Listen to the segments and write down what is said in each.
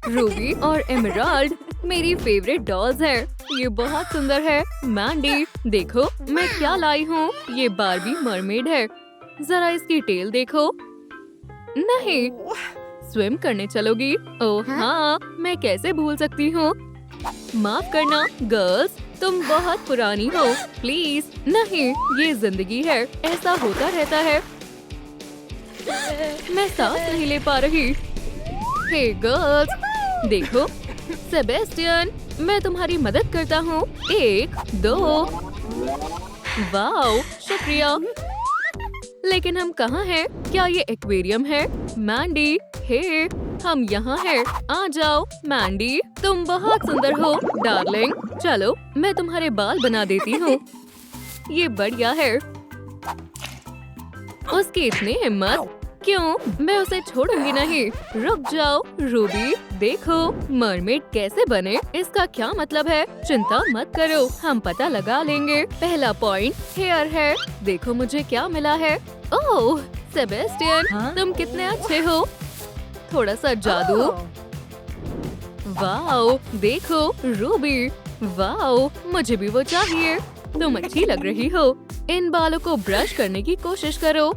Ruby और emerald मेरी favourite dolls है। ये बहुत सुंदर है। मैंडी, देखो मैं क्या लाई हूँ। ये बार्बी मरमेड है। जरा इसकी टेल देखो। नहीं, स्विम करने चलोगी? ओह हाँ, मैं कैसे भूल सकती हूँ। माफ करना गर्ल्स, तुम बहुत पुरानी हो। प्लीज नहीं, ये जिंदगी है, ऐसा होता रहता है। मैं सांस नहीं ले पा रही। हे गर्ल्स, देखो सेबेस्टियन, मैं तुम्हारी मदद करता हूँ। 1, 2। वाओ, शुक्रिया। लेकिन हम कहाँ हैं? क्या ये एक्वेरियम है? मैंडी, हे, हम यहाँ हैं। आ जाओ मैंडी, तुम बहुत सुंदर हो डार्लिंग। चलो मैं तुम्हारे बाल बना देती हूँ। ये बढ़िया है। उसकी इतनी हिम्मत, क्यों? मैं उसे छोड़ूंगी नहीं। रुक जाओ रूबी, देखो मरमेड कैसे बने। इसका क्या मतलब है? चिंता मत करो, हम पता लगा लेंगे। पहला पॉइंट हेयर है। देखो मुझे क्या मिला है। ओह सेबेस्टियन, तुम कितने अच्छे हो। थोड़ा सा जादू। वाओ, देखो रूबी, वाओ, मुझे भी वो चाहिए। तुम अच्छी लग रही हो। इन बालों को ब्रश करने की कोशिश करो।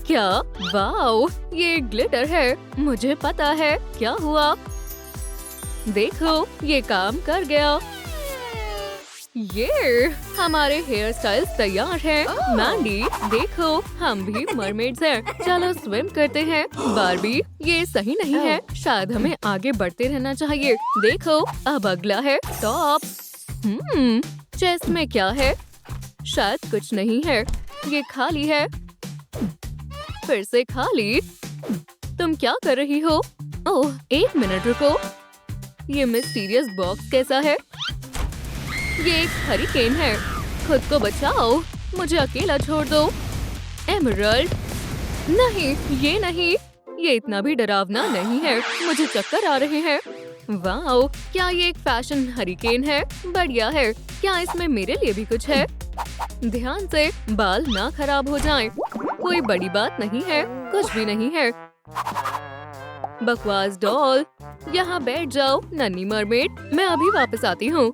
क्या? वाओ, ये ग्लिटर है। मुझे पता है क्या हुआ। देखो ये काम कर गया। ये हमारे हेयर स्टाइल्स तैयार हैं। मैंडी, देखो हम भी मरमेड्स हैं। चलो स्विम करते हैं। बार्बी, ये सही नहीं है। शायद हमें आगे बढ़ते रहना चाहिए। देखो अब अगला है टॉप। चेस्ट में क्या है? शायद कुछ नहीं है। ये खाली है। फिर से खाली। तुम क्या कर रही हो? ओह 1 मिनट रुको। ये मिस्टीरियस बॉक्स कैसा है? ये एक हरिकेन है। खुद को बचाओ, मुझे अकेला छोड़ दो। एमराल्ड, नहीं, ये नहीं। ये इतना भी डरावना नहीं है। मुझे चक्कर आ रहे हैं। वाओ, क्या ये एक फैशन हरिकेन है? बढ़िया है। क्या इसमें मेरे लिए भी कुछ है? ध्यान से, बाल ना खराब हो जाएं। कोई बड़ी बात नहीं है, कुछ भी नहीं है। बकवास डॉल, यहाँ बैठ जाओ नन्ही मरमेड, मैं अभी वापस आती हूँ।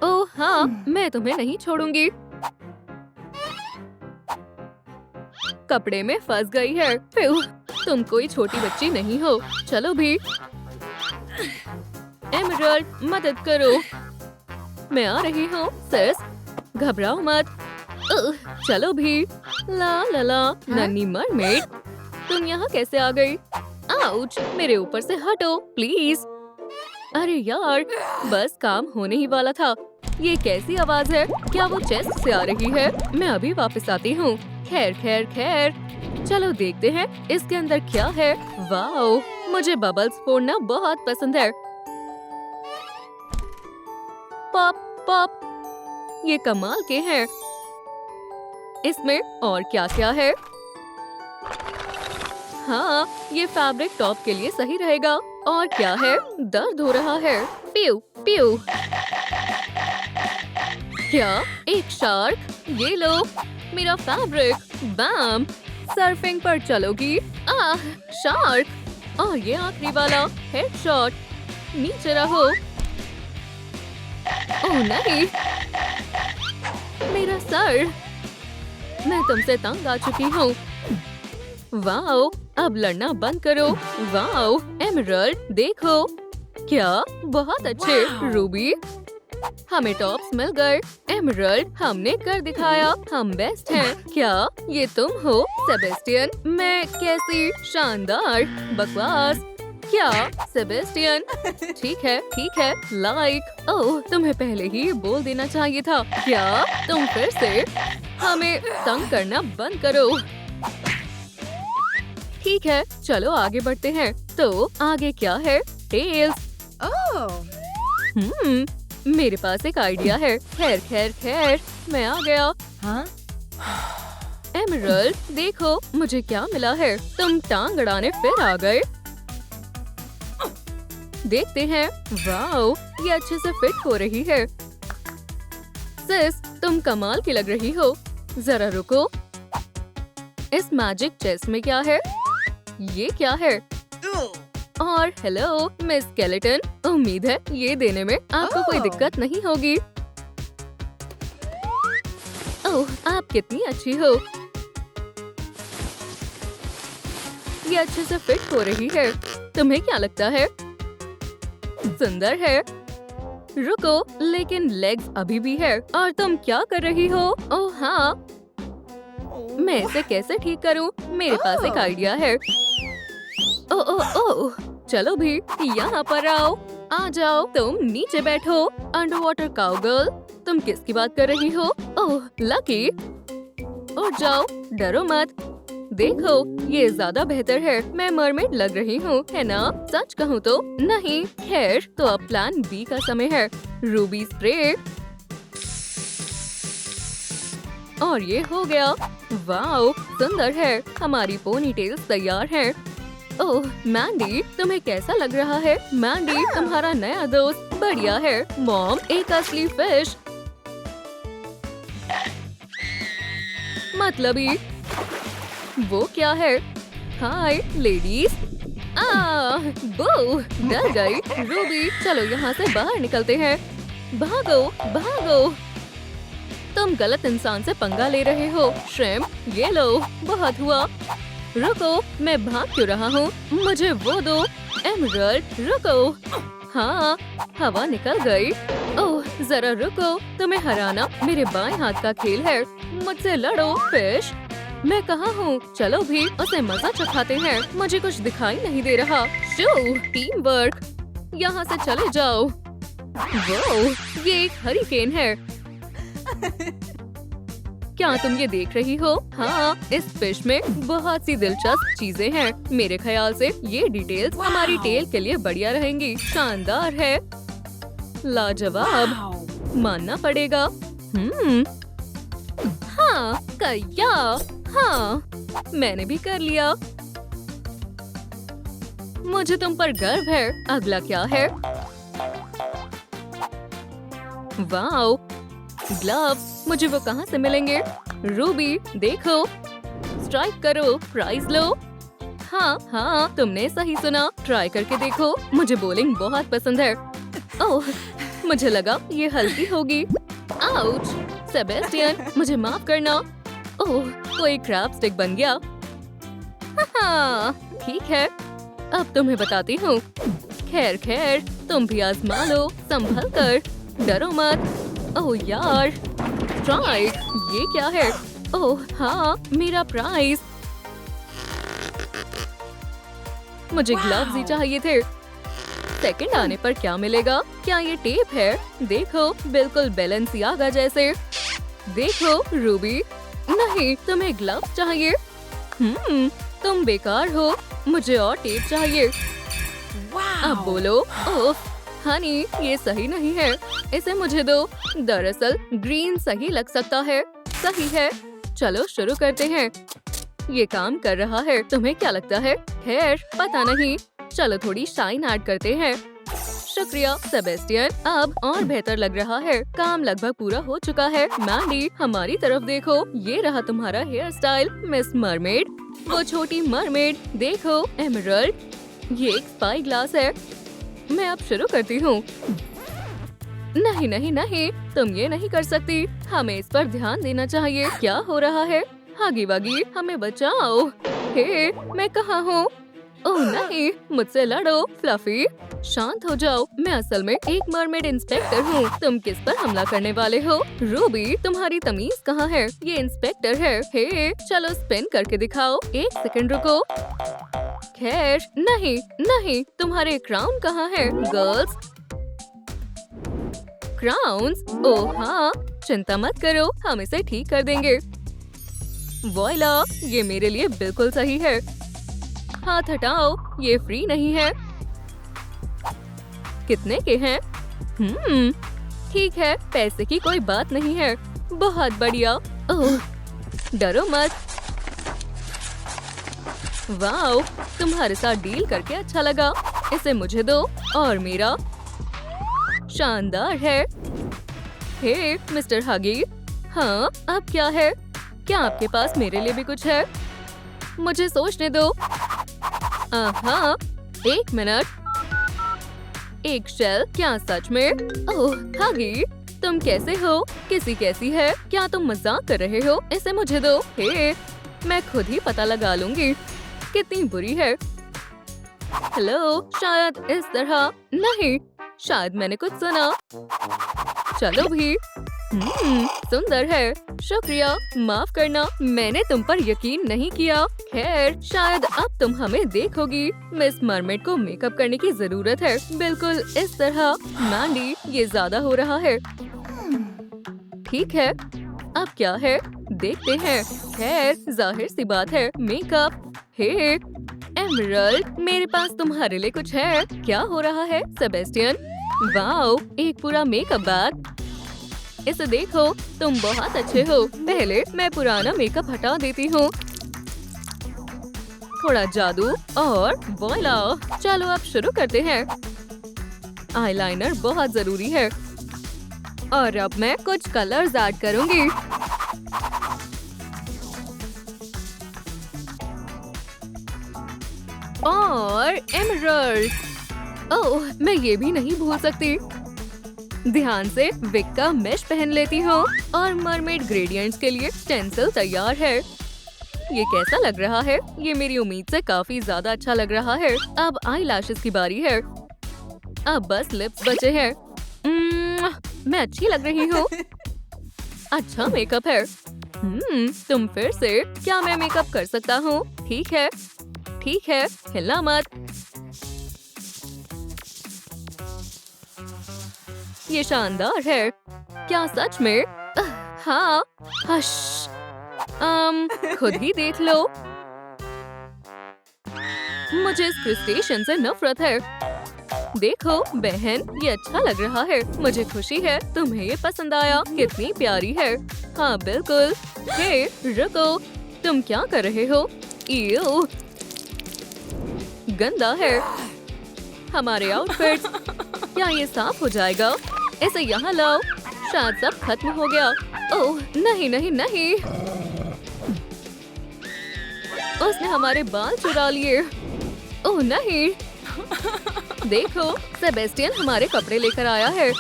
ओह हाँ, मैं तुम्हें नहीं छोड़ूंगी। कपड़े में फंस गई है। फिर तुम कोई छोटी बच्ची नहीं हो। चलो भी। एमराल्ड, मदद करो। मैं आ रही हूँ। सिस, घबराओ मत। चलो भी। ला ला ला, नन्ही मरमेड, तुम यहाँ कैसे आ गई? आउच, मेरे ऊपर से हटो प्लीज। अरे यार, बस काम होने ही वाला था। ये कैसी आवाज है? क्या वो चेस्ट से आ रही है? मैं अभी वापस आती हूँ। खैर खैर खैर, चलो देखते हैं इसके अंदर क्या है। वाओ, मुझे बबल्स फोड़ना बहुत पसंद है। पॉप पॉप, ये कमाल के हैं। इसमें और क्या क्या है? हाँ, ये फैब्रिक टॉप के लिए सही रहेगा। और क्या है? दर्द हो रहा है। प्यू प्यू। क्या? एक शार्क? ये लो मेरा फैब्रिक। बैम, सर्फिंग पर चलोगी? आह, शार्क। और ये आखिरी वाला हेडशॉट। नीचे रहो। ओह नहीं, मेरा सर। मैं तुमसे तंग आ चुकी हूँ। वाओ, अब लड़ना बंद करो। वाओ एमराल्ड, देखो। क्या? बहुत अच्छे रूबी, हमें टॉप्स मिल गए। एमराल्ड, हमने कर दिखाया, हम बेस्ट हैं। क्या ये तुम हो सेबेस्टियन? मैं कैसी शानदार। बकवास। क्या सेबेस्टियन? ठीक है, लाइक। ओह, तुम्हें पहले ही बोल देना चाहिए था। क्या तुम फिर से? हमें तंग करना बंद करो। ठीक है, चलो आगे बढ़ते हैं। तो आगे क्या है? टेल्स। मेरे पास एक आइडिया है। खैर खैर खैर, मैं आ गया। हाँ? एमराल्ड, देखो मुझे क्या मिला है। तुम टांग अड़ाने फिर आ गए। देखते हैं। वाओ, ये अच्छे से फिट हो रही है। सिस, तुम कमाल की लग रही हो। जरा रुको। इस मैजिक चेस्ट में क्या है? ये क्या है? और हेलो मिस स्केलेटन, उम्मीद है ये देने में आपको कोई दिक्कत नहीं होगी। ओह, आप कितनी अच्छी हो। ये अच्छे से फिट हो रही है। तुम्हें क्या लगता है? सुंदर है। रुको, लेकिन लेग्स अभी भी है और तुम क्या कर रही हो? ओह हाँ, मैं इसे कैसे ठीक करूं? मेरे पास एक आइडिया है। ओ ओ ओ, चलो भी यहाँ पर आओ। आ जाओ, तुम नीचे बैठो। अंडर वाटर काउगर्ल, तुम किसकी बात कर रही हो? ओह लकी, उठ जाओ, डरो मत। देखो, ये ज्यादा बेहतर है। मैं मरमेड लग रही हूँ, है ना? सच कहूँ तो नहीं। खैर, तो अब प्लान बी का समय है। रूबी स्प्रे, और ये हो गया। वाओ, सुंदर है। हमारी पोनी टेल्स तैयार है। ओह मैंडी, तुम्हें कैसा लग रहा है? मैंडी, तुम्हारा नया दोस्त बढ़िया है। मॉम, एक असली फिश। मतलबी, वो क्या है? हाय लेडीज। बू, डर गई। रूबी, चलो यहाँ से बाहर निकलते हैं। भागो भागो, तुम गलत इंसान से पंगा ले रहे हो। श्रिम्प, ये लो, बहुत हुआ। रुको, मैं भाग क्यों रहा हूँ? मुझे वो दो। एमरल्ड, रुको। हाँ, हवा निकल गई। ओह जरा रुको, तुम्हें हराना मेरे बाएं हाथ का खेल है। मुझसे लड़ो फिश। मैं कहाँ हूँ? चलो भी उसे मजा चखाते हैं। मुझे कुछ दिखाई नहीं दे रहा। Show, team work. यहाँ से चले जाओ। वो, ये एक हरिकेन है। क्या तुम ये देख रही हो? हाँ, इस फिश में बहुत सी दिलचस्प चीजें हैं। मेरे ख्याल से ये डिटेल्स हमारी टेल के लिए बढ़िया रहेंगी। शानदार है, लाजवाब, मानना पड़ेगा। हाँ, कया, हाँ, मैंने भी कर लिया। मुझे तुम पर गर्व है। अगला क्या है? वाओ, ग्लव, मुझे वो कहाँ से मिलेंगे? रूबी, देखो, स्ट्राइक करो, प्राइज लो। हाँ हाँ, तुमने सही सुना। ट्राई करके देखो। मुझे बॉलिंग बहुत पसंद है। ओह, मुझे लगा ये हल्की होगी। आउच, सेबेस्टियन, मुझे माफ करना। ओह, कोई क्रैब स्टिक बन गया। हाँ, ठीक है, अब तुम्हें बताती हूँ। खैर खैर, तुम भी आजमा लो, संभल कर, डरो मत। ओह यार, स्ट्राइक, ये क्या है? ओह हाँ, मेरा प्राइज। मुझे ग्लव्स ही चाहिए थे। सेकंड आने पर क्या मिलेगा? क्या ये टेप है? देखो, बिल्कुल बैलेंसियागा जैसे। देखो रूबी, नहीं, तुम्हें ग्लव्स चाहिए। तुम बेकार हो, मुझे और टेप चाहिए। अब बोलो। ओह हनी, ये सही नहीं है, इसे मुझे दो। दरअसल ग्रीन सही लग सकता है। सही है, चलो शुरू करते हैं। ये काम कर रहा है, तुम्हें क्या लगता है? खैर, पता नहीं, चलो थोड़ी शाइन ऐड करते हैं। शुक्रिया सेबेस्टियन, अब और बेहतर लग रहा है। काम लगभग पूरा हो चुका है। मैंडी, हमारी तरफ देखो, ये रहा तुम्हारा हेयर स्टाइल, मिस मरमेड। वो छोटी मरमेड, देखो, एमरल्ड, ये एक स्पाई ग्लास है। मैं अब शुरू करती हूँ। नहीं नहीं नहीं, तुम ये नहीं कर सकती। हमें इस पर ध्यान देना चाहिए। क्या हो रहा है? हागी वागी, हमें बचाओ। हे, मैं कहाँ हूँ? ओह नहीं, मुझसे लड़ो। फ्लफी, शांत हो जाओ। मैं असल में एक मरमेड इंस्पेक्टर हूँ। तुम किस पर हमला करने वाले हो? रूबी, तुम्हारी तमीज कहाँ है? ये इंस्पेक्टर है। हे, चलो स्पिन करके दिखाओ। एक सेकंड रुको। खैर, नहीं नहीं, तुम्हारे क्राउन कहाँ है? Girls, crowns? ओह हाँ, चिंता मत करो, हम इसे ठीक कर देंगे। वॉइला, ये मेरे लिए बिल्कुल सही है। हाथ हटाओ, ये फ्री नहीं है। कितने के हैं? ठीक है, पैसे की कोई बात नहीं है। बहुत बढ़िया। ओह, डरो मत। वाओ, तुम्हारे साथ डील करके अच्छा लगा। इसे मुझे दो और मेरा। शानदार है। हे मिस्टर हगी, हाँ, अब क्या है? क्या आपके पास मेरे लिए भी कुछ है? मुझे सोचने दो। हाँ, 1 मिनट। एक शेल, क्या सच में? ओह हागी, तुम कैसे हो? कैसी है? क्या तुम मजाक कर रहे हो? इसे मुझे दो। हे, मैं खुद ही पता लगा लूंगी कितनी बुरी है। हेलो, शायद इस तरह। नहीं, शायद मैंने कुछ सुना। चलो भी। सुंदर है। शुक्रिया, माफ करना, मैंने तुम पर यकीन नहीं किया। खैर, शायद अब तुम हमें देखोगी। मिस मरमेड को मेकअप करने की जरूरत है, बिल्कुल इस तरह। मैंडी, ये ज्यादा हो रहा है। ठीक है, अब क्या है देखते हैं। खैर, जाहिर सी बात है, मेकअप। हे एमरल्ड, मेरे पास तुम्हारे लिए कुछ है। क्या हो रहा है सेबेस्टियन? वाओ, एक पूरा मेकअप बैग। इसे देखो, तुम बहुत अच्छे हो। पहले मैं पुराना मेकअप हटा देती हूँ। थोड़ा जादू और वॉइला। चलो अब शुरू करते हैं। आईलाइनर बहुत जरूरी है और अब मैं कुछ कलर्स ऐड करूंगी। और एमरल्ड। ओह, मैं ये भी नहीं भूल सकती। ध्यान से विग का मेश पहन लेती हूँ और मरमेड ग्रेडियंट्स के लिए स्टेंसिल तैयार है। ये कैसा लग रहा है? ये मेरी उम्मीद से काफी ज्यादा अच्छा लग रहा है। अब आई लैशेस की बारी है। अब बस लिप्स बचे हैं। मैं अच्छी लग रही हूँ। अच्छा मेकअप है। तुम फिर से। क्या मैं मेकअप कर सकता हूँ? ठीक है, हिलना मत। ये शानदार है। क्या सच में? हाँ। हश। खुद ही देख लो। मुझे इस क्रिस्टेशन से नफरत है। देखो बहन, ये अच्छा लग रहा है। मुझे खुशी है तुम्हें ये पसंद आया। कितनी प्यारी है। हाँ बिल्कुल। हे रुको, तुम क्या कर रहे हो? ईव, गंदा है। हमारे आउटफिट्स। क्या ये साफ हो जाएगा? इसे यहाँ लाओ। शायद सब खत्म हो गया। ओह नहीं। उसने हमारे बाल चुरा लिए। ओह नहीं। देखो, सेबेस्टियन हमारे कपड़े लेकर आया है।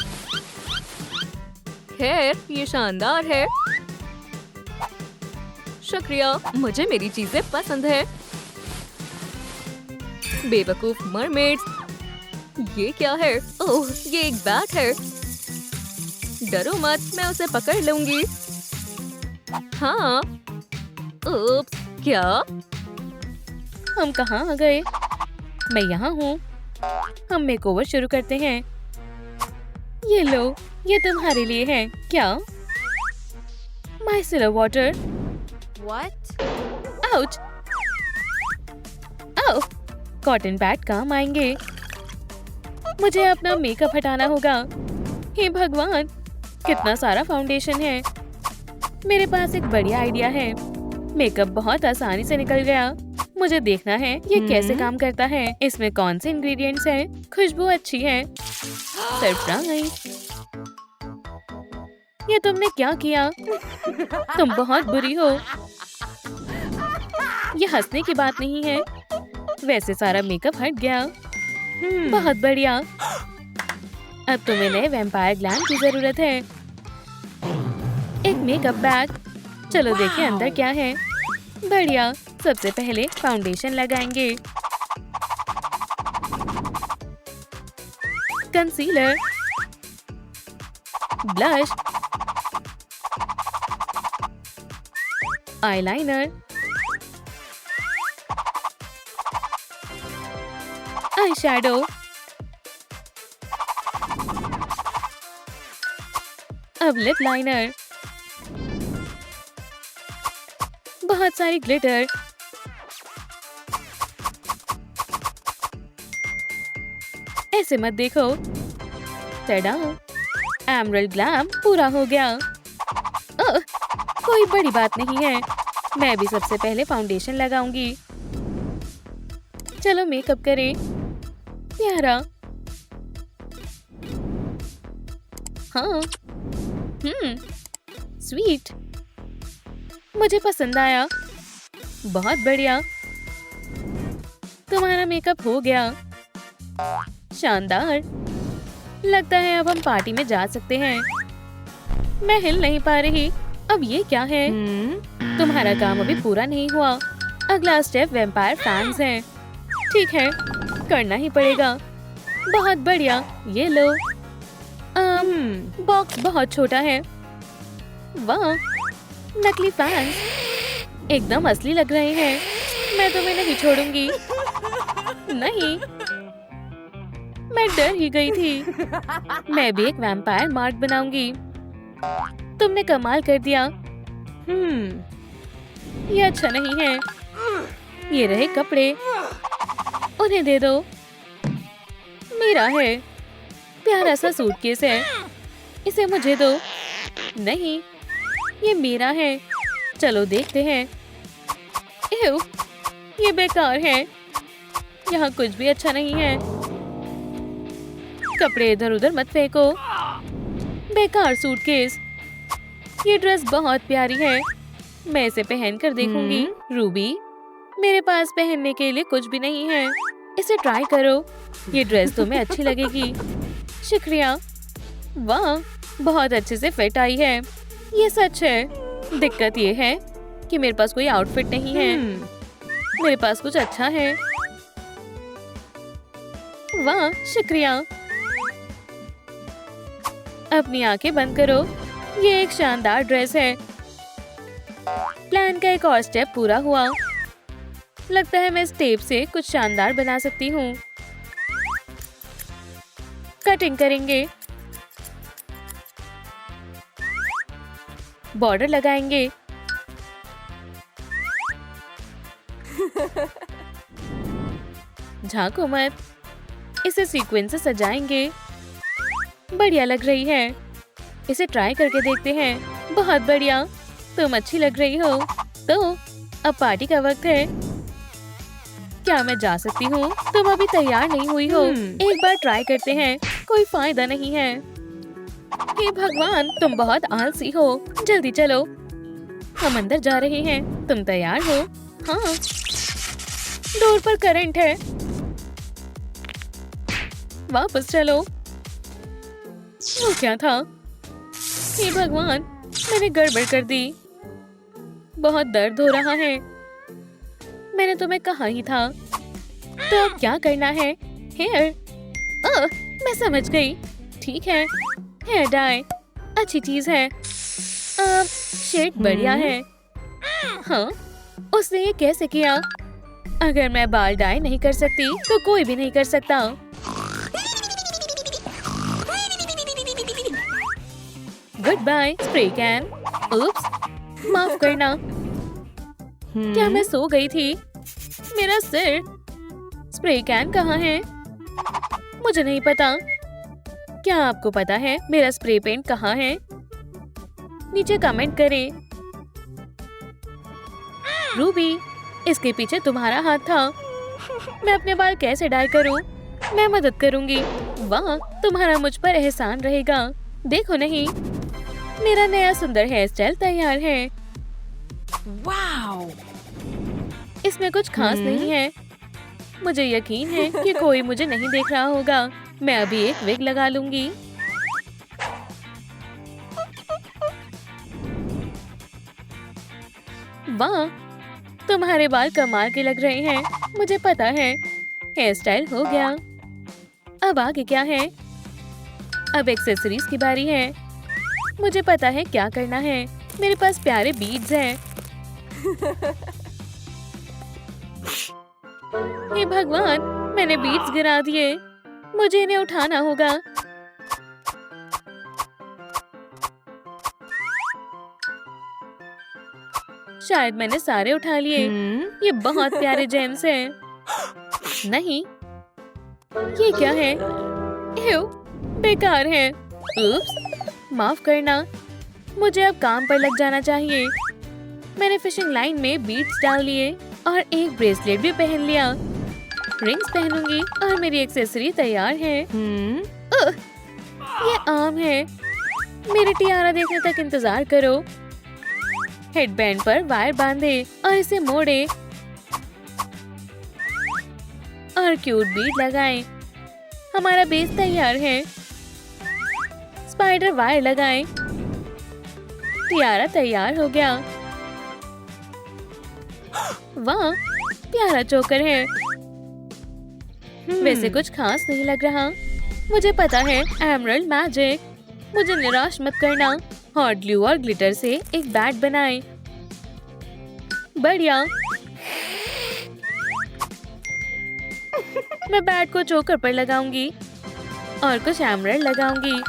खैर, ये शानदार है। शुक्रिया, मुझे मेरी चीजें पसंद है। बेवकूफ मरमेड्स। ये क्या है? ओह, ये एक बैट है। डरो मत, मैं उसे पकड़ लूंगी। हाँ। उप्स, क्या? हम कहाँ आ गए? मैं यहाँ हूँ। हम मेकओवर शुरू करते हैं। ये लो, ये तुम्हारे लिए है। क्या? Micellar water. What? आउच! आओ, कॉटन पैड काम आएंगे। मुझे अपना मेकअप हटाना होगा। हे भगवान, कितना सारा फाउंडेशन है। मेरे पास एक बढ़िया आइडिया है। मेकअप बहुत आसानी से निकल गया। मुझे देखना है ये कैसे काम करता है। इसमें कौन से इंग्रेडिएंट्स हैं? खुशबू अच्छी है। सरप्राइज! ये तुमने क्या किया? तुम बहुत बुरी हो। ये हंसने की बात नहीं है। वैसे सारा मेकअप हट गया। बहुत बढ़िया। अब तुम्हें नए वैम्पायर ग्लैम की जरूरत है। एक मेकअप बैग। चलो देखें अंदर क्या है। बढ़िया। सबसे पहले फाउंडेशन लगाएंगे। Concealer, blush, eyeliner, eye shadow, अब लिप लाइनर, बहुत सारी ग्लिटर, ऐसे मत देखो। टडा, एमरल्ड ग्लैम पूरा हो गया। कोई बड़ी बात नहीं है। मैं भी सबसे पहले फाउंडेशन लगाऊंगी। चलो मेकअप करें। प्यारा। हाँ। स्वीट। मुझे पसंद आया। बहुत बढ़िया। तुम्हारा मेकअप हो गया। शानदार। लगता है अब हम पार्टी में जा सकते हैं। मैं हिल नहीं पा रही। अब ये क्या है? तुम्हारा काम अभी पूरा नहीं हुआ। अगला स्टेप वैम्पायर फैंस है। ठीक है, करना ही पड़ेगा। बहुत बढ़िया, ये लो। बॉक्स बहुत छोटा है। वाह, नकली फैंस एकदम असली लग रहे हैं। मैं तुम्हें नहीं छोड़ूंगी। नहीं, मैं डर ही गई थी। मैं भी एक वैम्पायर मार्क बनाऊंगी। तुमने कमाल कर दिया। ये अच्छा नहीं है। ये रहे कपड़े, उन्हें दे दो। मेरा है। प्यारा सा सूटकेस है, इसे मुझे दो। नहीं, ये मेरा है। चलो देखते हैं। एव, ये बेकार है। यहाँ कुछ भी अच्छा नहीं है। कपड़े इधर उधर मत फेंको। बेकार सूटकेस। ये ड्रेस बहुत प्यारी है। मैं इसे पहन कर देखूंगी। रूबी, मेरे पास पहनने के लिए कुछ भी नहीं है। इसे ट्राई करो। ये ड्रेस तुम्हें अच्छी लगेगी। शुक्रिया। वाह, बहुत अच्छे से फिट आई है। ये सच है। दिक्कत ये है कि मेरे पास कोई आउटफिट नहीं है। मेरे पास कुछ अच्छा है। वाह, शुक्रिया। अपनी आंखें बंद करो। ये एक शानदार ड्रेस है। प्लान का एक और स्टेप पूरा हुआ। लगता है मैं इस टेप से कुछ शानदार बना सकती हूँ। कटिंग करेंगे, बॉर्डर लगाएंगे। झांको मत। इसे सीक्वेंस से सजाएंगे। बढ़िया लग रही है। इसे ट्राई करके देखते हैं। बहुत बढ़िया, तुम अच्छी लग रही हो। तो अब पार्टी का वक्त है। क्या मैं जा सकती हूँ? तुम अभी तैयार नहीं हुई हो। एक बार ट्राई करते हैं। कोई फायदा नहीं है। हे भगवान, तुम बहुत आलसी हो। जल्दी चलो, हम अंदर जा रहे हैं। तुम तैयार हो? हाँ। डोर पर करंट है। वापस चलो। वो क्या था? हे भगवान, मैंने गड़बड़ कर दी। बहुत दर्द हो रहा है। मैंने तुम्हें कहा ही था। तो अब क्या करना है? हेयर। मैं समझ गई। ठीक है, हेयर डाई अच्छी चीज है। शेड बढ़िया है। हाँ, उसने ये कैसे किया? अगर मैं बाल डाई नहीं कर सकती तो कोई भी नहीं कर सकता। Goodbye spray can. Oops, माफ करना। क्या मैं सो गई थी? मेरा सिर। स्प्रे कैन कहाँ है? मुझे नहीं पता। क्या आपको पता है मेरा स्प्रे पेंट कहाँ है? नीचे कमेंट करें। रूबी, इसके पीछे तुम्हारा हाथ था। मैं अपने बाल कैसे डाई करूं? मैं मदद करूंगी। वाह, तुम्हारा मुझ पर एहसान रहेगा। देखो नहीं, मेरा नया सुंदर हेयर स्टाइल तैयार है। वाओ! इसमें कुछ खास नहीं है। मुझे यकीन है कि कोई मुझे नहीं देख रहा होगा। मैं अभी एक विग लगा लूंगी। वाह, तुम्हारे बाल कमाल के लग रहे हैं। मुझे पता है। हेयर स्टाइल हो गया। अब आगे क्या है? अब एक्सेसरीज की बारी है। मुझे पता है क्या करना है। मेरे पास प्यारे बीड्स हैं। हे भगवान, मैंने बीड्स गिरा दिए। मुझे इन्हें उठाना होगा। शायद मैंने सारे उठा लिए। ये बहुत प्यारे जेम्स हैं। नहीं, ये क्या है? एव, बेकार है। उप्स, माफ करना। मुझे अब काम पर लग जाना चाहिए। मैंने फिशिंग लाइन में बीड्स डाल लिए और एक ब्रेसलेट भी पहन लिया। रिंग्स पहनूंगी और मेरी एक्सेसरी तैयार है। ये आम है। मेरे टियारा देखने तक इंतजार करो। हेडबैंड पर वायर बांधे और इसे मोड़े और क्यूट बीड लगाएं। हमारा बेस तैयार है। स्पाइडर वायर लगाएं। टियारा तैयार हो गया। वाह, प्यारा चोकर है। वैसे कुछ खास नहीं लग रहा। मुझे पता है, एमरल्ड मैजिक। मुझे निराश मत करना। हॉट ग्लू और ग्लिटर से एक बैट बनाएं। बढ़िया। मैं बैट को चोकर पर लगाऊंगी और कुछ एमरल्ड लगाऊंगी।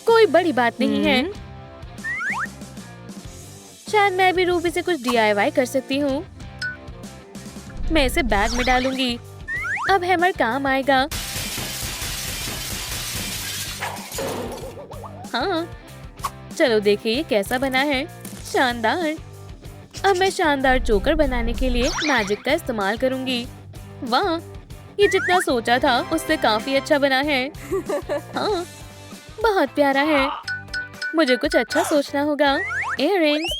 कोई बड़ी बात नहीं है। शायद मैं भी रूबी से कुछ DIY कर सकती हूँ। मैं इसे बैग में डालूंगी। अब हैमर काम आएगा। हाँ, चलो देखिए ये कैसा बना है। शानदार। अब मैं शानदार चोकर बनाने के लिए मैजिक का इस्तेमाल करूंगी। वाह, ये जितना सोचा था उससे काफी अच्छा बना है। हाँ, बहुत प्यारा है। मुझे कुछ अच्छा सोचना होगा। इयररिंग्स,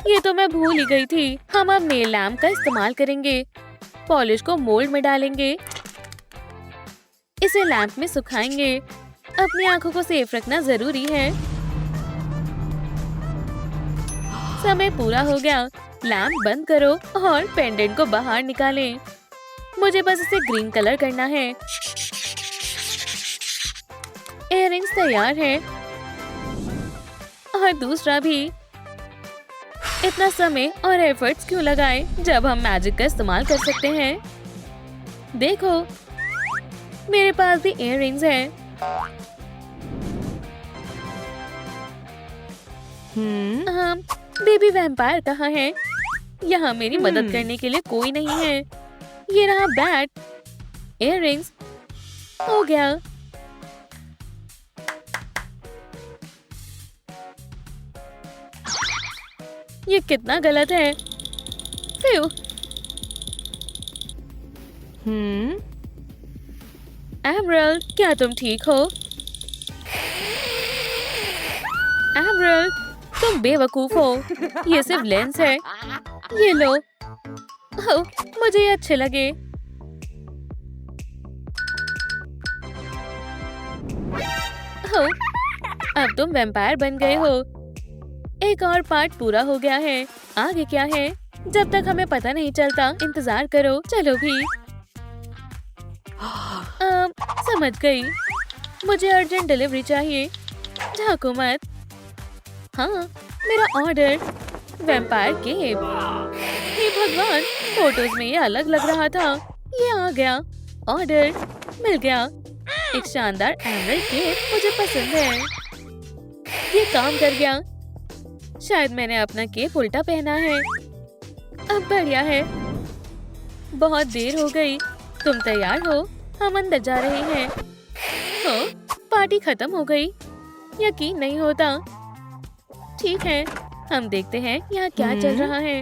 ये तो मैं भूल ही गई थी। हम अब नेल लैम्प का इस्तेमाल करेंगे। पॉलिश को मोल्ड में डालेंगे। इसे लैम्प में सुखाएंगे। अपनी आंखों को सेफ रखना जरूरी है। समय पूरा हो गया। लैम्प बंद करो और पेंडेंट को बाहर निकालें। मुझे बस इसे ग्रीन कलर करना है। इयररिंग्स तैयार है और दूसरा भी। इतना समय और एफर्ट्स क्यों लगाएं जब हम मैजिक का इस्तेमाल कर सकते हैं। देखो, मेरे पास भी इयररिंग्स हैं। बेबी वैम्पायर कहाँ है? यहाँ मेरी मदद करने के लिए कोई नहीं है। ये रहा बैट। इयररिंग्स हो गया। ये कितना गलत है। फ्यू। एमरल्ड, क्या तुम ठीक हो? एमरल्ड, तुम बेवकूफ हो। ये सिर्फ लेंस है। ये लो। ओह, मुझे ये अच्छे लगे। ओह, अब तुम वैम्पायर बन गए हो। एक और पार्ट पूरा हो गया है। आगे क्या है? जब तक हमें पता नहीं चलता इंतजार करो। चलो भी। समझ गई। मुझे अर्जेंट डिलीवरी चाहिए। झाको मत। हाँ, मेरा ऑर्डर। Vampire cap. हे भगवान, फोटोज में ये अलग लग रहा था। ये आ गया। ऑर्डर मिल गया। एक शानदार एमरल्ड केप मुझे पसंद है। ये काम कर गया। शायद मैंने अपना केप उल्टा पहना है। अब बढ़िया है। बहुत देर हो गई। तुम तैयार हो? हम अंदर जा रहे हैं। हाँ, पार्टी खत्म हो गई। यकीन नहीं होता। ठीक है, हम देखते हैं यहाँ क्या चल रहा है।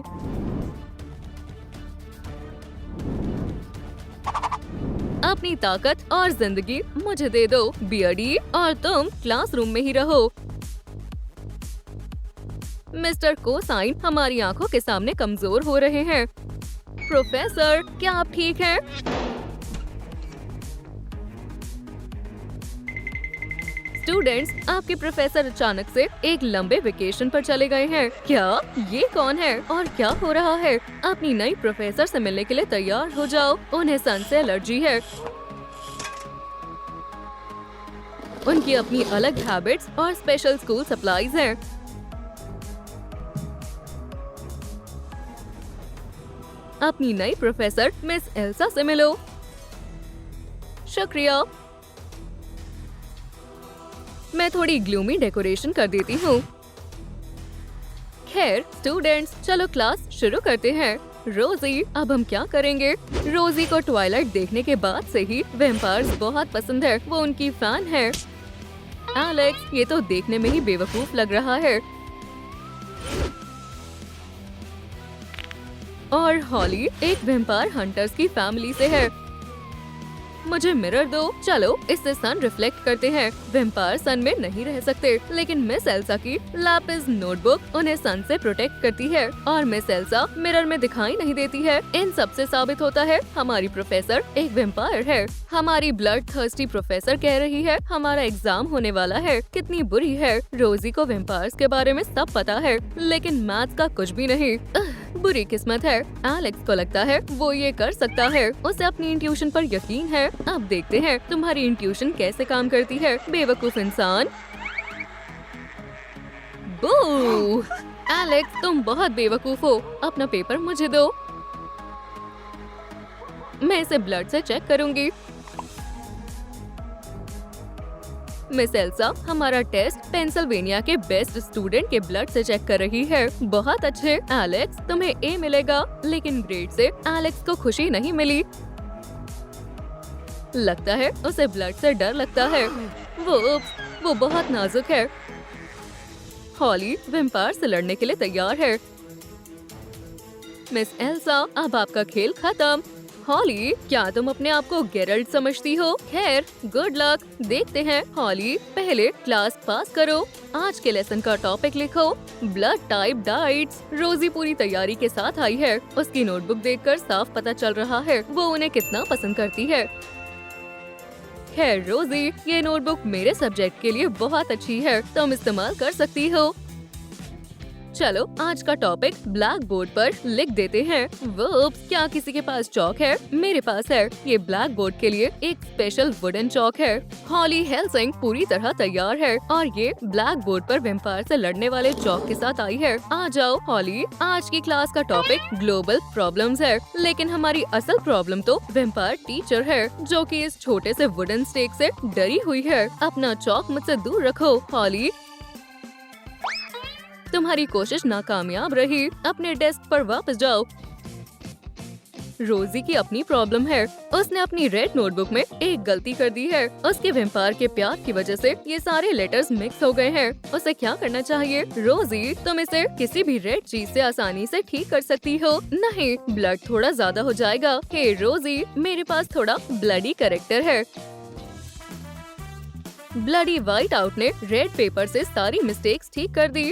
अपनी ताकत और जिंदगी मुझे दे दो बियर्डी, और तुम क्लासरूम में ही रहो। मिस्टर कोसाइन हमारी आंखों के सामने कमजोर हो रहे हैं। प्रोफेसर, क्या आप ठीक हैं? स्टूडेंट्स, आपके प्रोफेसर अचानक से एक लंबे वेकेशन पर चले गए हैं। क्या ये कौन है और क्या हो रहा है? अपनी नई प्रोफेसर से मिलने के लिए तैयार हो जाओ। उन्हें सन से एलर्जी है। उनकी अपनी अलग हैबिट्स और स्पेशल स्कूल सप्लाईज हैं। अपनी नई प्रोफेसर मिस एल्सा से मिलो। शुक्रिया। मैं थोड़ी ग्लूमी डेकोरेशन कर देती हूँ। खैर स्टूडेंट्स, चलो क्लास शुरू करते हैं। रोजी, अब हम क्या करेंगे? रोजी को ट्वाइलाइट देखने के बाद से ही वैम्पायर्स बहुत पसंद है। वो उनकी फैन है। एलेक्स, ये तो देखने में ही बेवकूफ लग रहा है। और हॉली एक वैम्पायर हंटर्स की फैमिली से है। मुझे मिरर दो। चलो इससे सन रिफ्लेक्ट करते हैं। वेम्पायर सन में नहीं रह सकते, लेकिन मिस एल्सा की लैपिस नोटबुक उन्हें सन से प्रोटेक्ट करती है और मिस एल्सा मिरर में दिखाई नहीं देती है। इन सब से साबित होता है हमारी प्रोफेसर एक वेम्पायर है। हमारी ब्लड थर्स्टी प्रोफेसर कह रही है हमारा एग्जाम होने वाला है। कितनी बुरी है। रोजी को वेम्पायर्स के बारे में सब पता है, लेकिन मैथ्स का कुछ भी नहीं। बुरी किस्मत है। एलेक्स को लगता है वो ये कर सकता है। उसे अपनी इंट्यूशन पर यकीन है। अब देखते हैं तुम्हारी इंट्यूशन कैसे काम करती है, बेवकूफ इंसान। बू! एलेक्स तुम बहुत बेवकूफ हो। अपना पेपर मुझे दो, मैं इसे ब्लड से चेक करूंगी। मिस एल्सा हमारा टेस्ट पेंसिल्वेनिया के बेस्ट स्टूडेंट के ब्लड से चेक कर रही है। बहुत अच्छे एलेक्स, तुम्हें ए मिलेगा। लेकिन ग्रेड से एलेक्स को खुशी नहीं मिली। लगता है उसे ब्लड से डर लगता है। वो बहुत नाजुक है। हॉली वेम्पायर से लड़ने के लिए तैयार है। मिस एल्सा अब आपका खेल खत्म। हॉली, क्या तुम अपने आप को गेरल्ट समझती हो? खैर, गुड लक। देखते हैं। हॉली, पहले क्लास पास करो। आज के लेसन का टॉपिक लिखो, ब्लड टाइप डाइट्स। रोजी पूरी तैयारी के साथ आई है। उसकी नोटबुक देखकर साफ पता चल रहा है वो उन्हें कितना पसंद करती है। खैर रोजी, ये नोटबुक मेरे सब्जेक्ट के लिए बहुत अच्छी है, तुम इस्तेमाल कर सकती हो। चलो आज का टॉपिक ब्लैक बोर्ड पर लिख देते हैं। वर्ब्स, क्या किसी के पास चौक है? मेरे पास है। ये ब्लैक बोर्ड के लिए एक स्पेशल वुडन चौक है। हॉली हेल्सिंग पूरी तरह तैयार है और ये ब्लैक बोर्ड पर वेम्पायर से लड़ने वाले चौक के साथ आई है। आ जाओ हॉली, आज की क्लास का टॉपिक ग्लोबल प्रॉब्लम्स है, लेकिन हमारी असल प्रॉब्लम तो वेम्पायर टीचर है, जो कि इस छोटे से वुडन स्टेक से डरी हुई है। अपना चौक मुझसे दूर रखो। हॉली, तुम्हारी कोशिश नाकामयाब रही। अपने डेस्क पर वापस जाओ। रोजी की अपनी प्रॉब्लम है। उसने अपनी रेड नोटबुक में एक गलती कर दी है। उसके वेम्पायर के प्यार की वजह से ये सारे लेटर्स मिक्स हो गए हैं। उसे क्या करना चाहिए? रोजी, तुम इसे किसी भी रेड चीज से आसानी से ठीक कर सकती हो। नहीं, ब्लड थोड़ा ज्यादा हो जाएगा। हे रोजी, मेरे पास थोड़ा ब्लडी कैरेक्टर है। ब्लडी व्हाइट आउट ने रेड पेपर से सारी मिस्टेक्स ठीक कर दी।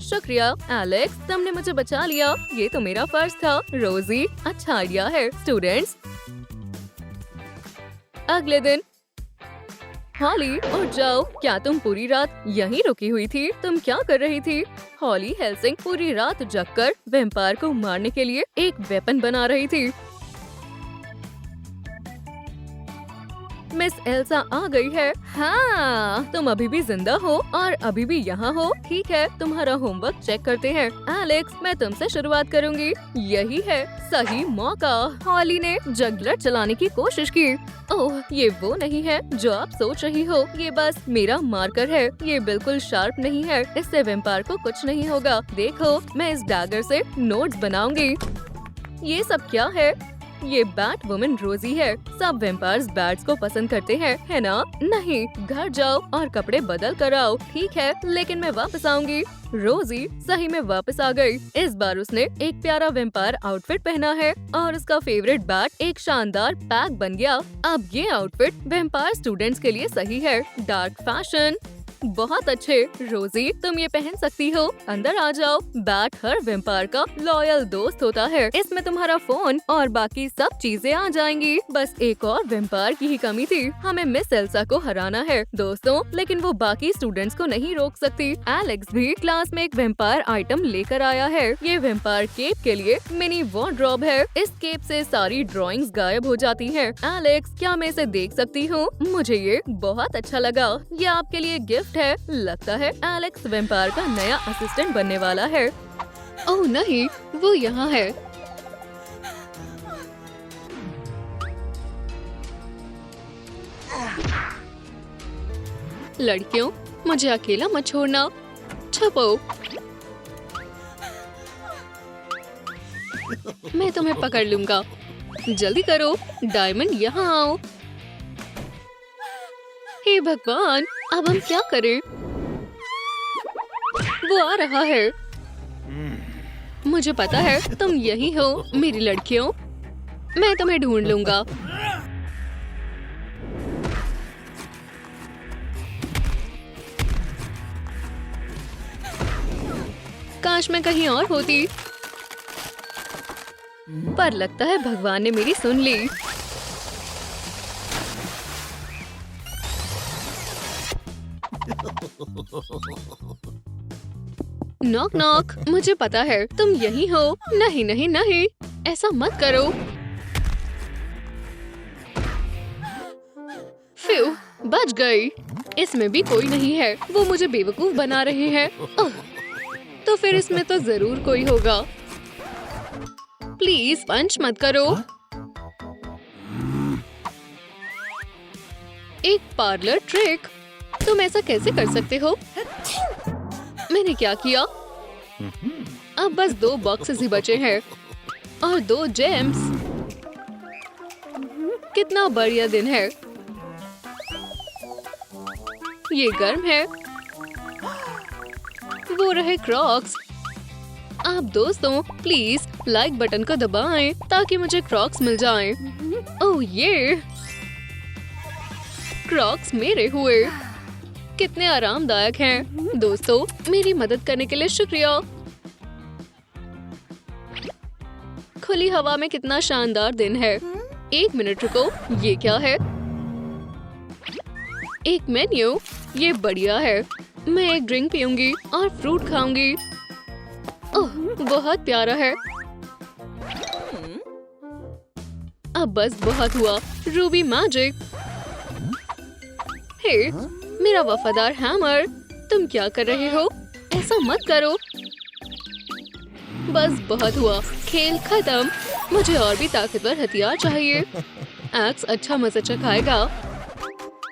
शुक्रिया एलेक्स, तुमने मुझे बचा लिया। ये तो मेरा फर्ज था। रोजी, अच्छा आइडिया है। स्टूडेंट्स, अगले दिन। हॉली, उठ जाओ। क्या तुम पूरी रात यहीं रुकी हुई थी? तुम क्या कर रही थी? हॉली हेल्सिंग पूरी रात जगकर वेम्पायर को मारने के लिए एक वेपन बना रही थी। मिस एल्सा आ गई है। हाँ, तुम अभी भी जिंदा हो और अभी भी यहाँ हो। ठीक है, तुम्हारा होमवर्क चेक करते हैं। एलेक्स, मैं तुमसे शुरुआत करूँगी। यही है सही मौका। हॉली ने जगलर चलाने की कोशिश की। ओह, ये वो नहीं है जो आप सोच रही हो। ये बस मेरा मार्कर है। ये बिल्कुल शार्प नहीं है। इससे वेम्पायर को कुछ नहीं होगा। देखो, मैं इस डैगर से नोट्स बनाऊंगी। ये सब क्या है? ये बैट वुमन रोजी है। सब वेम्पायर्स बैट्स को पसंद करते हैं, है ना? नहीं, घर जाओ और कपड़े बदल कर आओ। ठीक है, लेकिन मैं वापस आऊंगी। रोजी सही में वापस आ गई। इस बार उसने एक प्यारा वेम्पायर आउटफिट पहना है और उसका फेवरेट बैट एक शानदार पैक बन गया। अब ये आउटफिट वेम्पायर स्टूडेंट्स के लिए सही है। डार्क फैशन, बहुत अच्छे। रोजी, तुम ये पहन सकती हो। अंदर आ जाओ। बैट हर वेम्पायर का लॉयल दोस्त होता है। इसमें तुम्हारा फोन और बाकी सब चीजें आ जाएंगी। बस एक और वेम्पायर की ही कमी थी। हमें मिस एल्सा को हराना है दोस्तों, लेकिन वो बाकी स्टूडेंट्स को नहीं रोक सकती। एलेक्स भी क्लास में एक वेम्पायर आइटम लेकर आया है। ये वेम्पायर केप के लिए मिनी वार्डरोब है। इस केप से सारी ड्राइंग्स गायब हो जाती हैं। एलेक्स, क्या मैं इसे देख सकती हूँ? मुझे ये बहुत अच्छा लगा। ये आपके लिए गिफ्ट है। लगता है एलेक्स वेम्पायर का नया असिस्टेंट बनने वाला है। ओह नहीं, वो यहाँ है। लड़कियों, मुझे अकेला मत छोड़ना। छुपो, मैं तुम्हें पकड़ लूंगा। जल्दी करो, डायमंड यहाँ आओ। हे भगवान, अब हम क्या करें? वो आ रहा है। मुझे पता है तुम यही हो मेरी लड़कियों। मैं तुम्हें ढूंढ लूंगा। काश मैं कहीं और होती। पर लगता है भगवान ने मेरी सुन ली। नॉक नॉक, मुझे पता है तुम यही हो। नहीं नहीं नहीं, ऐसा मत करो। फ्यू, बच गई। इसमें भी कोई नहीं है, वो मुझे बेवकूफ बना रहे हैं। ओह, तो फिर इसमें तो जरूर कोई होगा। प्लीज पंच मत करो। एक पार्लर ट्रिक, तुम ऐसा कैसे कर सकते हो? मैंने क्या किया? अब बस 2 बॉक्सेस ही बचे हैं और 2 जेम्स। कितना बढ़िया दिन है। ये गर्म है। वो रहे क्रॉक्स। आप दोस्तों प्लीज लाइक बटन को दबाएं ताकि मुझे क्रॉक्स मिल जाएं। ओह ये क्रॉक्स मेरे हुए। कितने आरामदायक हैं। दोस्तों मेरी मदद करने के लिए शुक्रिया। खुली हवा में कितना शानदार दिन है। 1 मिनट रुको, ये क्या है? एक मेन्यू, ये बढ़िया है। मैं एक ड्रिंक पीऊंगी और फ्रूट खाऊंगी। ओह बहुत प्यारा है। अब बस बहुत हुआ। Ruby magic. हे मेरा वफादार हैमर, तुम क्या कर रहे हो? ऐसा मत करो। बस बहुत हुआ, खेल खत्म। मुझे और भी ताकतवर हथियार चाहिए। एक्स अच्छा मजा चखाएगा।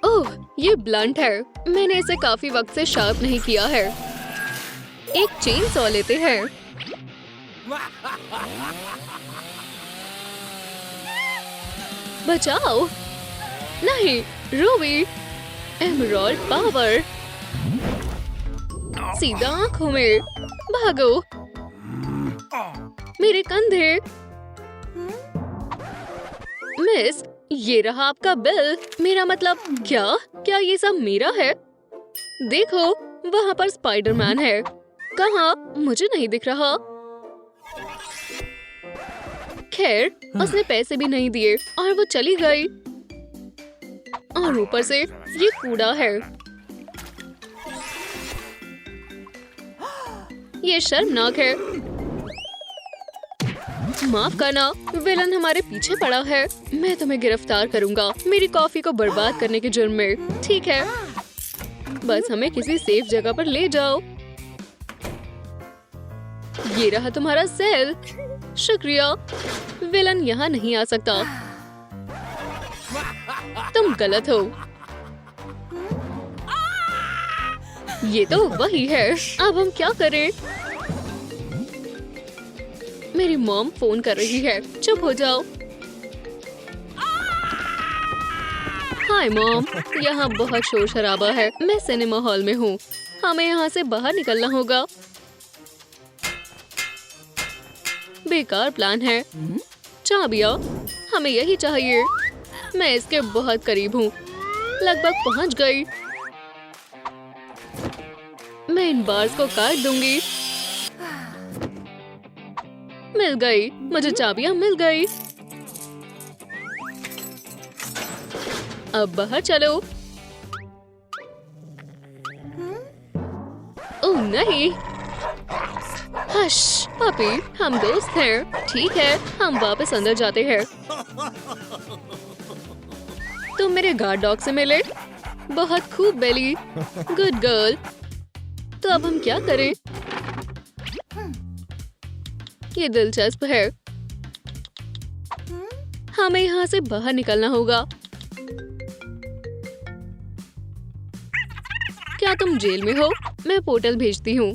ओह ये ब्लंट है। मैंने इसे काफी वक्त से शार्प नहीं किया है। एक चेन सॉ लेते हैं। बचाओ। नहीं रूबी, एमराल्ड पावर। सीधा आंखों में। भागो। मेरे कंधे। मिस, ये रहा आपका बिल। मेरा मतलब क्या ये सब मेरा है? देखो वहाँ पर स्पाइडरमैन है। कहाँ? मुझे नहीं दिख रहा। खैर उसने पैसे भी नहीं दिए और वो चली गई। और ऊपर से ये कूड़ा है। ये शर्मनाक है। माफ करना, विलन हमारे पीछे पड़ा है। मैं तुम्हें गिरफ्तार करूंगा मेरी कॉफी को बर्बाद करने के जुर्म में। ठीक है, बस हमें किसी सेफ जगह पर ले जाओ। ये रहा तुम्हारा सेल। शुक्रिया। विलन यहाँ नहीं आ सकता। तुम गलत हो। ये तो वही है। अब हम क्या करें? मेरी मॉम फोन कर रही है। चुप हो जाओ। हाय मॉम, यहाँ बहुत शोर शराबा है। मैं सिनेमा हॉल में हूँ। हमें यहाँ से बाहर निकलना होगा। बेकार प्लान है। चाबियाँ, हमें यही चाहिए। मैं इसके बहुत करीब हूँ। लगभग पहुँच गई। मैं इन बार्स को काट दूंगी। मिल गई। मुझे चाबियाँ मिल गई। अब बाहर चलो। ओह नहीं। हश पापी, हम दोस्त हैं। ठीक है, हम वापस अंदर जाते हैं। तुम मेरे गार्ड डॉग से मिले। बहुत खूब बेली। Good girl. तो अब हम क्या करें? ये दिलचस्प है। हमें यहाँ से बाहर निकलना होगा। क्या तुम जेल में हो? मैं पोर्टल भेजती हूँ।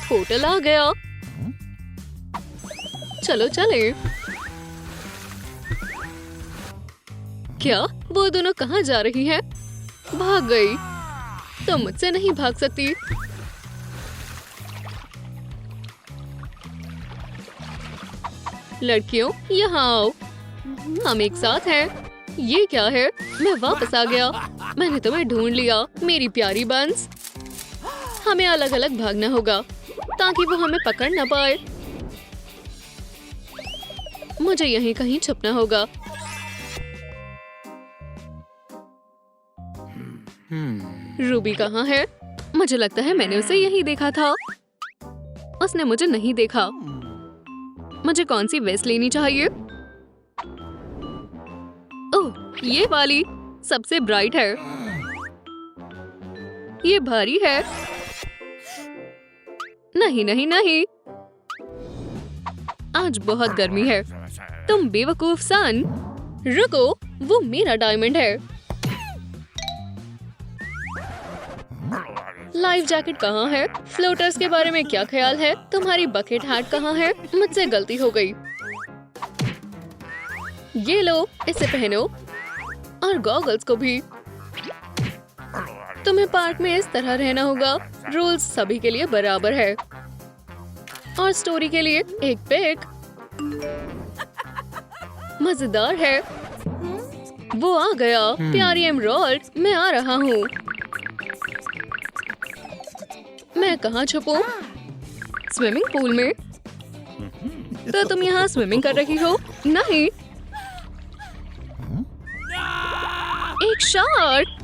पोर्टल आ गया। चलो चले। क्या वो दोनों कहाँ जा रही हैं? भाग गई। तुम मुझसे नहीं भाग सकती। लड़कियों यहाँ आओ। हम एक साथ हैं। ये क्या है? मैं वापस आ गया। मैंने तुम्हें ढूंढ लिया मेरी प्यारी बंस। हमें अलग अलग भागना होगा ताकि वो हमें पकड़ न पाए। मुझे यहीं कहीं छुपना होगा। रूबी कहाँ है? मुझे लगता है मैंने उसे यहीं देखा था। उसने मुझे नहीं देखा। मुझे कौन सी वेस्ट लेनी चाहिए? ओह, ये वाली सबसे ब्राइट है। ये भारी है। नहीं नहीं नहीं, आज बहुत गर्मी है। तुम बेवकूफ सन। रुको, वो मेरा डायमंड है। लाइफ जैकेट कहाँ है? फ्लोटर्स के बारे में क्या ख्याल है? तुम्हारी बकेट हैट कहाँ है? मुझसे गलती हो गई। ये लो, इसे पहनो और गॉगल्स को भी। तुम्हें पार्क में इस तरह रहना होगा। रूल्स सभी के लिए बराबर है। और स्टोरी के लिए एक पिक। मजेदार है। वो आ गया। प्यारी एमराल्ड, मैं आ रहा हूँ। मैं कहाँ छुपूं? स्विमिंग पूल में? तो तुम यहाँ स्विमिंग कर रही हो? नहीं। एक शार्क।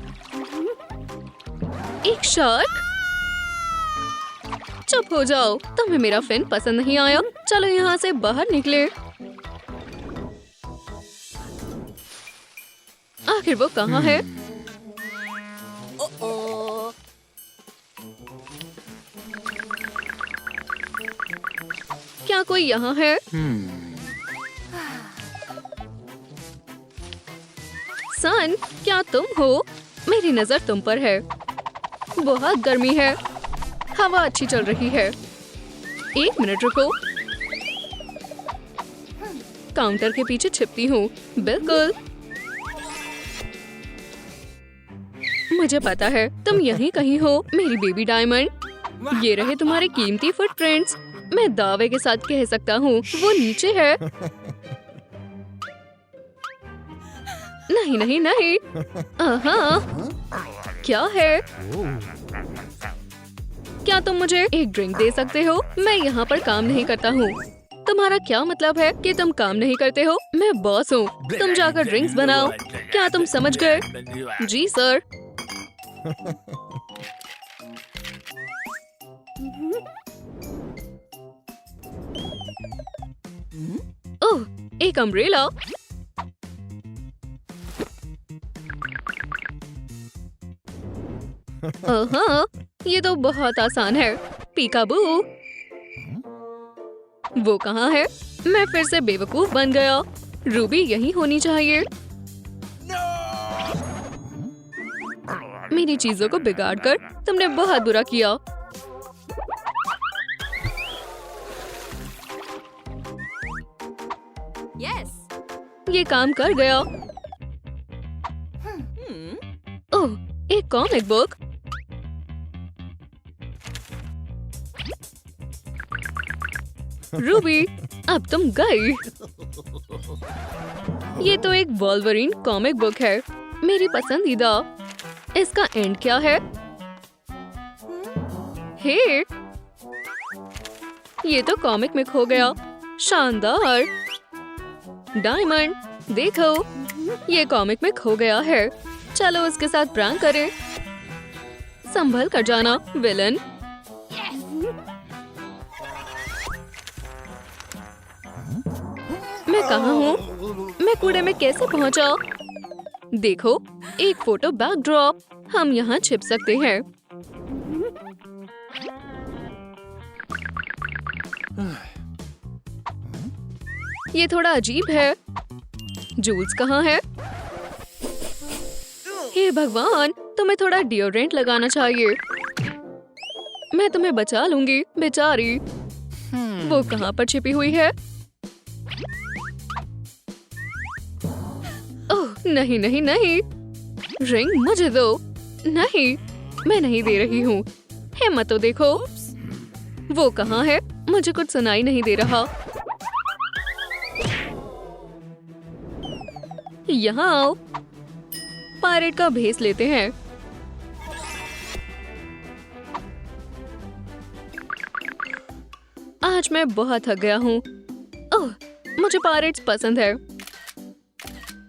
एक शार्क? चुप हो जाओ। तुम्हें मेरा फ्रेंड पसंद नहीं आया? चलो यहाँ से बाहर निकले। आखिर वो कहाँ है? क्या कोई यहाँ है? सन, क्या तुम हो? मेरी नजर तुम पर है। बहुत गर्मी है। हवा अच्छी चल रही है। एक मिनट रुको। काउंटर के पीछे छिपती हूँ। बिल्कुल। मुझे पता है तुम यहीं कहीं हो, मेरी बेबी डायमंड। ये रहे तुम्हारे कीमती फुटप्रिंट्स। मैं दावे के साथ कह सकता हूँ वो नीचे है। नहीं नहीं नहीं। क्या है? क्या तुम मुझे एक ड्रिंक दे सकते हो? मैं यहाँ पर काम नहीं करता हूँ। तुम्हारा क्या मतलब है कि तुम काम नहीं करते हो? मैं बॉस हूँ। तुम जाकर ड्रिंक्स बनाओ। क्या तुम समझ गए? जी सर। ओह, एक अम्ब्रेला। हाँ, ये तो बहुत आसान है। पीकाबू। वो कहाँ है? मैं फिर से बेवकूफ बन गया। रूबी यहीं होनी चाहिए। मेरी चीजों को बिगाड़कर तुमने बहुत बुरा किया। ये काम कर गया। ओह, एक कॉमिक बुक। रूबी, अब तुम गई। ये तो एक वॉल्वरिन कॉमिक बुक है, मेरी पसंदीदा। इसका एंड क्या है? हे, ये तो कॉमिक में खो गया। शानदार। डायमंड, देखो, ये कॉमिक में खो गया है। चलो उसके साथ प्रैंक करें। संभल कर जाना, विलन। मैं कहाँ हूँ? मैं कूड़े में कैसे पहुँचा? देखो, एक फोटो बैकड्रॉप। हम यहाँ छिप सकते हैं। ये थोड़ा अजीब है। जूल्स कहाँ है? हे भगवान, तुम्हें थोड़ा डिओड्रेंट लगाना चाहिए। मैं तुम्हें बचा लूंगी, बेचारी। वो कहाँ पर छिपी हुई है? ओह, नहीं नहीं नहीं। रिंग मुझे दो। नहीं, मैं नहीं दे रही हूँ। हिम्मत तो देखो। वो कहाँ है? मुझे कुछ सुनाई नहीं दे रहा। यहाँ आओ। पायरेट का भेस लेते हैं। आज मैं बहुत थक गया हूँ। ओह, मुझे पायरेट्स पसंद है।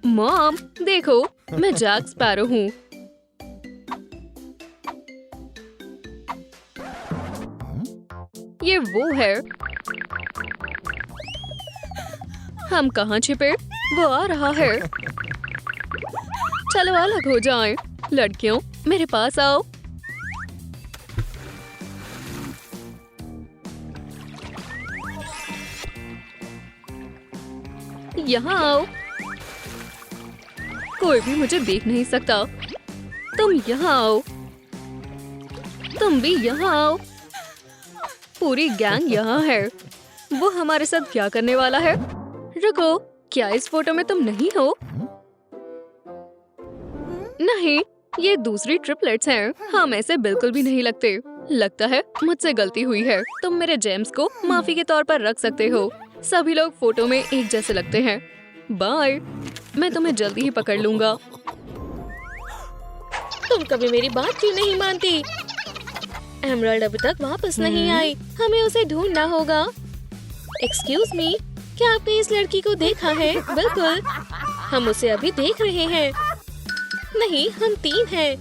मॉम, देखो, मैं जैक स्पैरो हूँ। ये वो है। हम कहाँ छिपे? वो आ रहा है। चलो अलग हो जाएं। लड़कियों, मेरे पास आओ। यहाँ आओ। कोई भी मुझे देख नहीं सकता। तुम यहाँ आओ। तुम भी यहाँ आओ। पूरी गैंग यहाँ है। वो हमारे साथ क्या करने वाला है? रुको, क्या इस फोटो में तुम नहीं हो? नहीं, ये दूसरी ट्रिपलेट्स हैं। हम ऐसे बिल्कुल भी नहीं लगते। लगता है मुझसे गलती हुई है। तुम मेरे जेम्स को माफी के तौर पर रख सकते हो। सभी लोग फोटो में एक जैसे लगते हैं। बाय, मैं तुम्हें जल्दी ही पकड़ लूंगा। तुम कभी मेरी बात क्यों नहीं मानती? एमराल्ड अभी तक वापस नहीं आई। हमें उसे ढूंढना होगा। एक्सक्यूज मी, क्या आपने इस लड़की को देखा है? बिल्कुल, हम उसे अभी देख रहे हैं। नहीं, हम 3 हैं।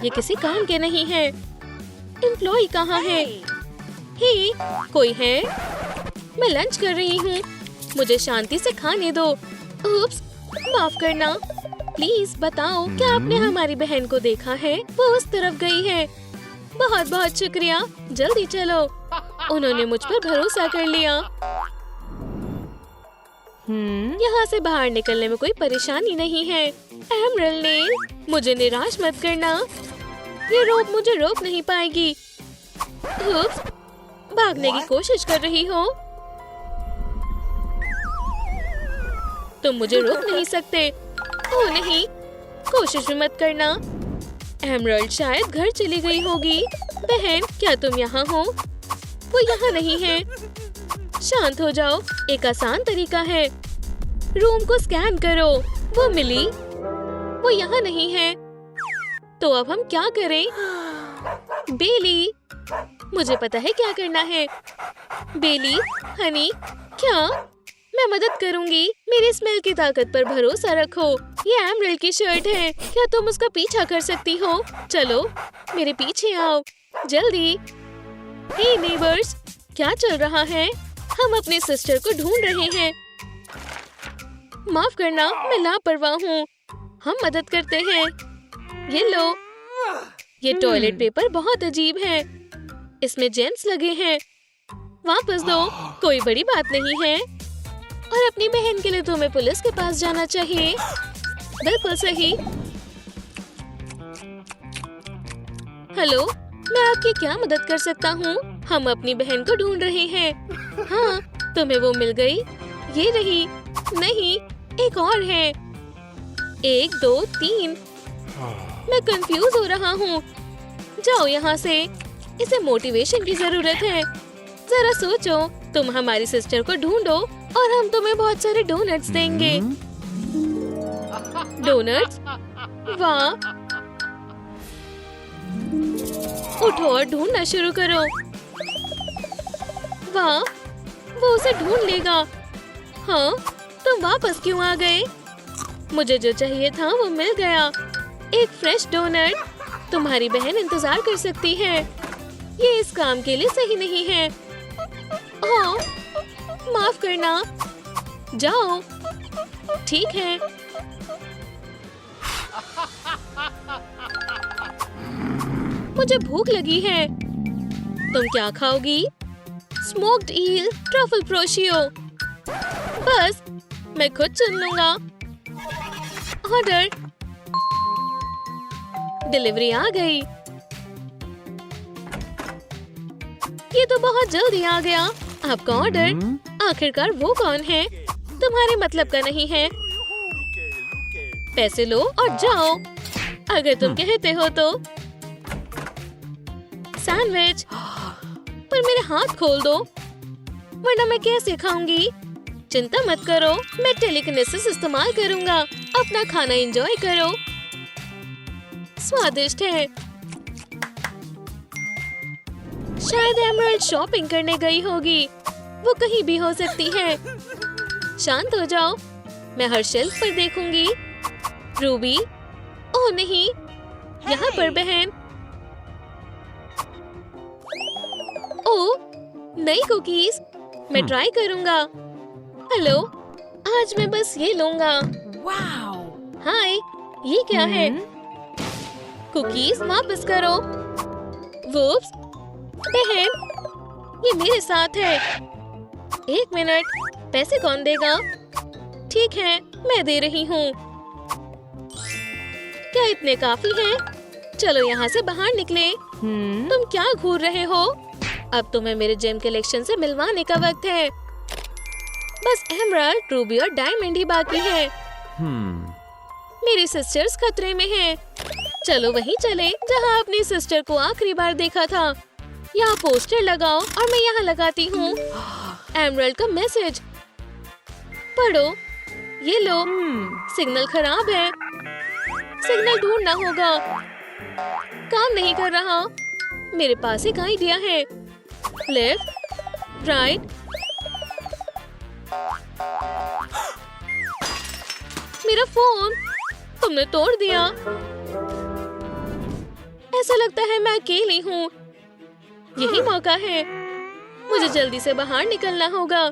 ये किसी काम के नहीं है। एम्प्लॉय कहाँ है? हे, कोई है? मैं लंच कर रही हूँ। मुझे शांति से खाने दो। उप्स, माफ करना। प्लीज बताओ, क्या आपने हमारी बहन को देखा है? वो उस तरफ गई है। बहुत बहुत शुक्रिया। जल्दी चलो। उन्होंने मुझ पर भरोसा कर लिया। यहाँ से बाहर निकलने में कोई परेशानी नहीं है। एमरल्ड ने मुझे निराश मत करना। ये रोप मुझे रोक नहीं पाएगी। उप्स, भागने की कोशिश कर रही हो। तुम मुझे रोक नहीं सकते। ओह नहीं, कोशिश भी मत करना। एमरल्ड शायद घर चली गई होगी। बहन, क्या तुम यहाँ हो? वो यहाँ नहीं है। शांत हो जाओ। एक आसान तरीका है। रूम को स्कैन करो। वो मिली। वो यहाँ नहीं है। तो अब हम क्या करें? बेली, मुझे पता है क्या करना है। बेली, हनी, क्या? मैं मदद करूंगी। मेरी स्मेल की ताकत पर भरोसा रखो। ये एमरल्ड की शर्ट है। क्या तुम उसका पीछा कर सकती हो? चलो, मेरे पीछे आओ, जल्दी। हे नेबर्स, क्या चल रहा है? हम अपने सिस्टर को ढूंढ रहे हैं। माफ करना, मैं लापरवाह हूँ। हम मदद करते हैं। ये लो। ये टॉयलेट पेपर बहुत अजीब है। इसमें जेम्स लगे हैं। वापस दो। कोई बड़ी बात नहीं है। और अपनी बहन के लिए तुम्हें पुलिस के पास जाना चाहिए। बिल्कुल सही। हेलो, मैं आपकी क्या मदद कर सकता हूँ? हम अपनी बहन को ढूंढ रहे हैं। हाँ, तुम्हें वो मिल गई? ये रही। नहीं, एक और है। 1 2 3। मैं कंफ्यूज हो रहा हूँ। जाओ यहाँ से। इसे मोटिवेशन की जरूरत है। जरा सोचो, तुम हमारी सिस्टर को ढूंढो और हम तुम्हें बहुत सारे डोनट्स देंगे। डोनट्स? वाह! उठो और ढूंढना शुरू करो। वाह! वो उसे ढूंढ लेगा। हाँ, तुम वापस क्यों आ गए? मुझे जो चाहिए था वो मिल गया। एक फ्रेश डोनट। तुम्हारी बहन इंतजार कर सकती है। ये इस काम के लिए सही नहीं है। हाँ, माफ करना। जाओ। ठीक है। मुझे भूख लगी है। तुम क्या खाओगी? स्मोक्ड ईल, ट्रफल प्रोशियो। बस, मैं खुद चुन लूंगा। ऑर्डर। डिलीवरी आ गई। ये तो बहुत जल्दी आ गया। आपका ऑर्डर। आखिरकार वो कौन है? तुम्हारे मतलब का नहीं है। पैसे लो और जाओ, अगर तुम कहते हो तो। सैंडविच। पर मेरे हाथ खोल दो, वरना मैं कैसे खाऊंगी? चिंता मत करो, मैं टेलीकिनेसिस इस्तेमाल करूंगा। अपना खाना एंजॉय करो। स्वादिष्ट है। शायद एमराल्ड शॉपिंग करने गई होगी। वो कहीं भी हो सकती है। शांत हो जाओ, मैं हर शेल्फ पर देखूंगी। रूबी, ओह नहीं, यहाँ पर बहन। ओह, नई कुकीज, मैं ट्राई करूंगा। हेलो, आज मैं बस ये लूंगा। हाय, ये क्या है? कुकीज वापस करो। वूप्स, बहन, ये मेरे साथ है। एक मिनट, पैसे कौन देगा? ठीक है, मैं दे रही हूँ। क्या इतने काफी हैं? चलो यहाँ से बाहर निकले। तुम क्या घूर रहे हो? अब तुम्हें मेरे जेम कलेक्शन से मिलवाने का वक्त है। बस एमराल्ड, रूबी और डायमंड ही बाकी है। मेरी सिस्टर्स खतरे में हैं। चलो वहीं चले जहाँ अपनी सिस्टर को आखिरी बार देखा था। यहाँ पोस्टर लगाओ और मैं यहाँ लगाती हूँ। एमराल्ड का मैसेज पढ़ो। ये लो, सिग्नल खराब है। सिग्नल ढूंढना होगा। काम नहीं कर रहा। मेरे पास एक आइडिया है। Left, right. मेरा फोन तुमने तोड़ दिया। ऐसा लगता है मैं अकेली हूँ। यही मौका है। मुझे जल्दी से बाहर निकलना होगा।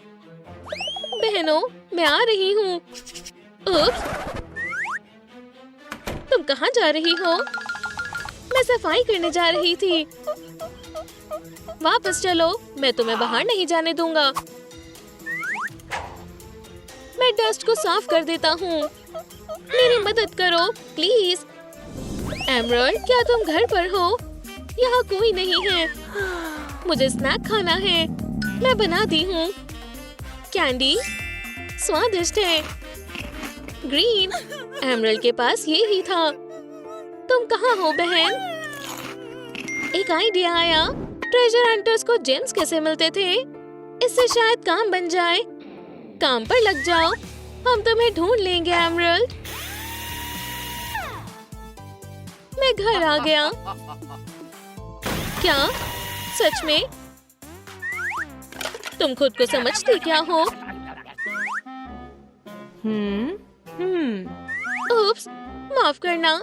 बहनों, मैं आ रही हूँ। उप्स, तुम कहाँ जा रही हो? मैं सफाई करने जा रही थी। वापस चलो, मैं तुम्हें बाहर नहीं जाने दूंगा। मैं डस्ट को साफ कर देता हूँ। मेरी मदद करो प्लीज। एमराल्ड, क्या तुम घर पर हो? यहाँ कोई नहीं है। मुझे स्नैक खाना है। मैं बनाती हूँ। कैंडी स्वादिष्ट है। ग्रीन, एमराल्ड के पास ये ही था। तुम कहाँ हो बहन? एक आइडिया आया। ट्रेजर हंटर्स को जेम्स कैसे मिलते थे? इससे शायद काम बन जाए। काम पर लग जाओ, हम तुम्हें ढूंढ लेंगे एमराल्ड। मैं घर आ गया। क्या सच में? तुम खुद को समझती क्या हो? उप्स, माफ करना।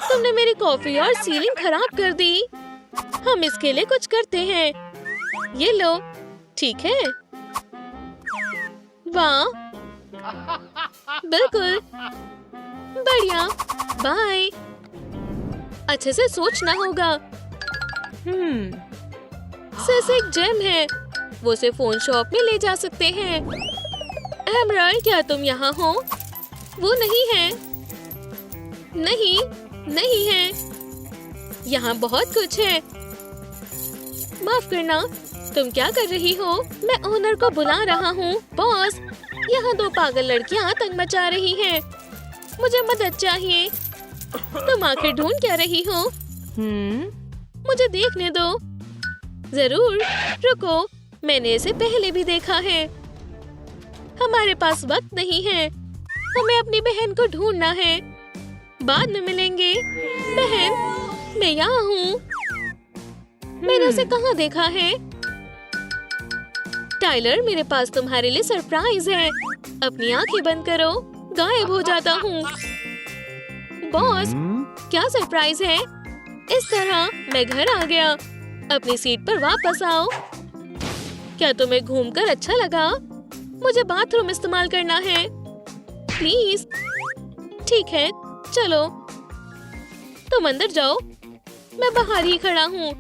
तुमने मेरी कॉफी और सीलिंग खराब कर दी। हम इसके लिए कुछ करते हैं। ये लो, ठीक है? वाह, बिल्कुल बढ़िया। बाय। अच्छे से सोचना होगा। सिर्फ एक जेम है। वो उसे फोन शॉप में ले जा सकते हैं। एमराल्ड, क्या तुम यहाँ हो? वो नहीं है। नहीं, नहीं है। यहाँ बहुत कुछ है। माफ करना, तुम क्या कर रही हो? मैं ओनर को बुला रहा हूँ। बॉस, यहाँ दो पागल लड़कियाँ आतंक मचा रही हैं। मुझे मदद चाहिए। तुम आखिर ढूंढ क्या रही हो? मुझे देखने दो। जरूर, रुको, मैंने इसे पहले भी देखा है। हमारे पास वक्त नहीं है। हमें अपनी बहन को ढूंढना है। बाद में मिलेंगे। बहन, मैं यहाँ हूँ। मैंने उसे कहाँ देखा है? टाइलर, मेरे पास तुम्हारे लिए सरप्राइज है। अपनी आंखें बंद करो। गायब हो जाता हूँ। बॉस, क्या सरप्राइज है? इस तरह मैं घर आ गया। अपनी सीट पर वापस आओ। क्या तुम्हें घूमकर अच्छा लगा? मुझे बाथरूम इस्तेमाल करना है। प्लीज। ठीक है, चलो। तुम अंदर जाओ। मैं बाहर ही खड़ा हूँ।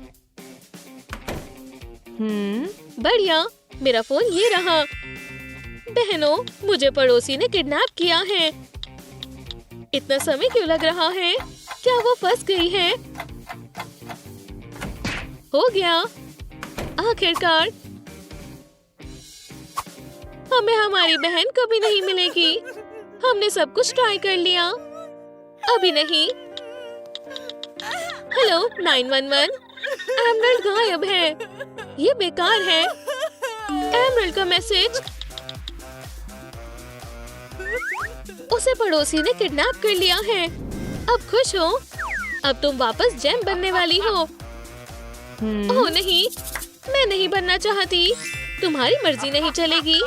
बढ़िया, मेरा फोन ये रहा। बहनों, मुझे पड़ोसी ने किडनैप किया है। इतना समय क्यों लग रहा है? क्या वो फंस गई है? हो गया, आखिरकार। हमें हमारी बहन कभी नहीं मिलेगी। हमने सब कुछ ट्राई कर लिया। अभी नहीं। हेलो 911। एमराल्ड गायब है। ये बेकार है। एमराल्ड का मैसेज। उसे पड़ोसी ने किडनैप कर लिया है। अब खुश हो? अब तुम वापस जेम बनने वाली हो। ओह नहीं, मैं नहीं बनना चाहती। तुम्हारी मर्जी नहीं चलेगी।